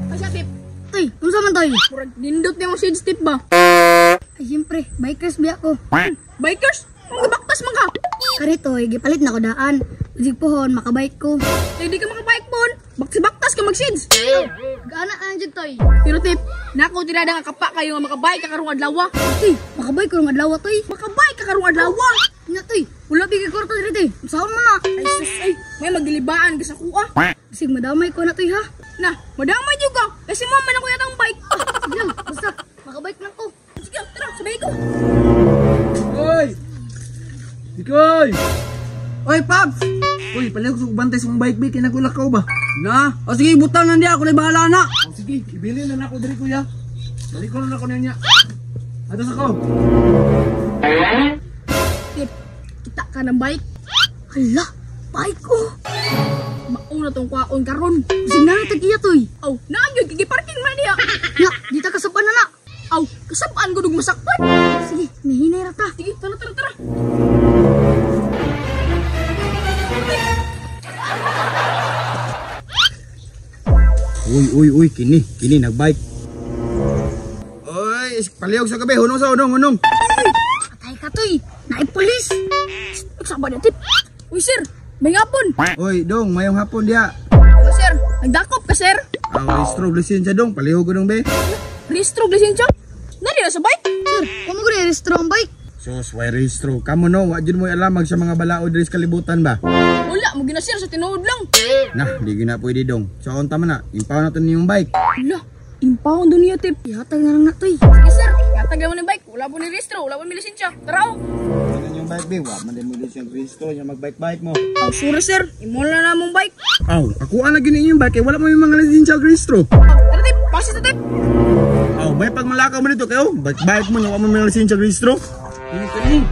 Ay, siya, tip. Toy, unsa man toy? Murag, nindot na yung shades tip ba? Ay, siyempre, bikers biya ko. Bikers? Ang gabaktas man ka. Kari toy, gipalit na ko daan. Usig pohon, makabike ko. Eh, di ka makabike po. Baktas ka mag-shades. Gaana ang jud toy. Pero tip, nako tirada nga kapa kayo nga makabike ka karong adlaw. Toy, makabike ko ng adlaw toy. Makabike ka karong adlaw. Nya toy, wala bigay ko to diri. Saan man na? Ay, sus, ay, may magdilibaan ka sa kuha. Usig madamay ko na toy ha. Na, madamay juga. Kasi mo man ako yatang bike. Sige lang, basta makabike lang ko. Sige, tara, sabay ko. Oy! Ikoy! Oy, Paps! Uy, palag ko bantay sa bike bike, kinagulakaw ba? Na? O sige, butang nandiya, ako na bahala na! O sige, ibili na ako diri kuya. Balik ko na ako niya. Atas ako! Tip, kita ka ng bike. Hala, bike ko. Mauna tong kwaon karon. Usig na na tag-iya toy. Aw, naagyo gigiparking man niya. Nya, di ta kasapan na na. Aw, kasabaan ko dug masakpan. Sige, nahinay ra ta. Sige, tara, tara, tara. Uy, kini nagbike. Oy, palihog sa gabi, hunong. Patay ka toy. Naipulis. Nagsaba na tip. Uy, sir, may ngapon. Oy, dong, mayong hapon dia. Uy, sir, nagdakop ka, sir. Registro lisensya dong, palihog ko dong be. Restro, lisensya. Nari na sa bike. Sir, kamo ko ni-restro ang bike. Sus, why registro? Kamo no, wa jud mo alamag sa mga balaod diri sa kalibutan ba? Wala, mo gina, sir, sa tinuod lang. Nah, di gina pwede dong. So, unta man na, impaw na to niyong bike. Wala, impound doon niya, tip. Yatag na lang na toy. Sige, sir, yatag naman yung bike. Wala po ni restro, wala po ni lisensya. Tara, oh. Ano yung bike be? Wa man din mo lisensya registro, yung magbike-bike mo. Aw, sorry, sir. Imo na namong bike. Aw, ako ana gini yung bike, wala mo yung mga lisensya registro. Tara, tip, pasis na, tip. Aw, may pag malakaw mo dito kayo, bike mo, wala mo mga lisensya registro. Ini.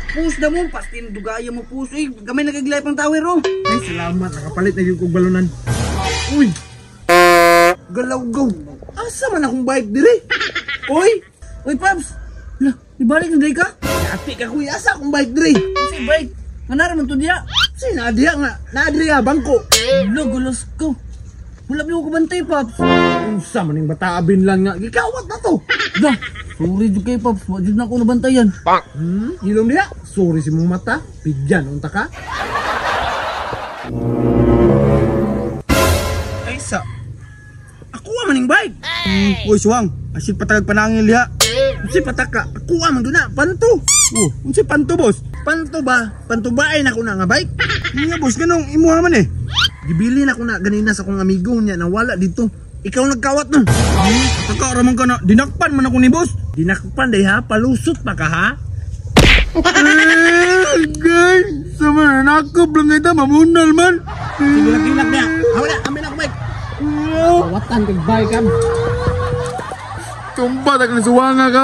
Pus na mo, pastin dugaya mo pus. Uy, gamay nagaglay pang tower oh. Ay, salamat, nakapalit na yung kong balunan. Uy! Galaw go! Asa man akong bike dire? Uy! Uy, Paps! Lah, ibalik na day ka? Yati ka kuya, asa akong bike dire? Kasi bike, manara man to diya. Kasi naadiya nga, naadiya bangko. Lo, gulos ko. Wala mo ko bantay, Paps. Unsa man yung bataabin lang nga, gikawat na to. Lah, sorry jud kay Paps, wa jud na ako nabantayan. Ilom diha. Sorry si mong mata, pigyan unta ka. Ay sa. Ako man ning bike. Uy, suwang, asin patagag panangil diha. Unsi pataka, ako man do na, panto. Oh, unsi panto boss? Panto ba? Panto ba ay nako na nga bike? Nga boss, ganong imuha man eh. Gibili na ko na ganina sa akong amigo niya na wala dito. Ikaw nagkawat na. Pagkaaraman ka na, dinakpan man ako ni boss. Dinakpan day ha, palusot pa ka ha. Guys, sama na nakop lang ito, mamunal man. Sige lang niya. Hawala, amin ako bike. Kawatan kag bike kam. Tumba tak na suwanga ka.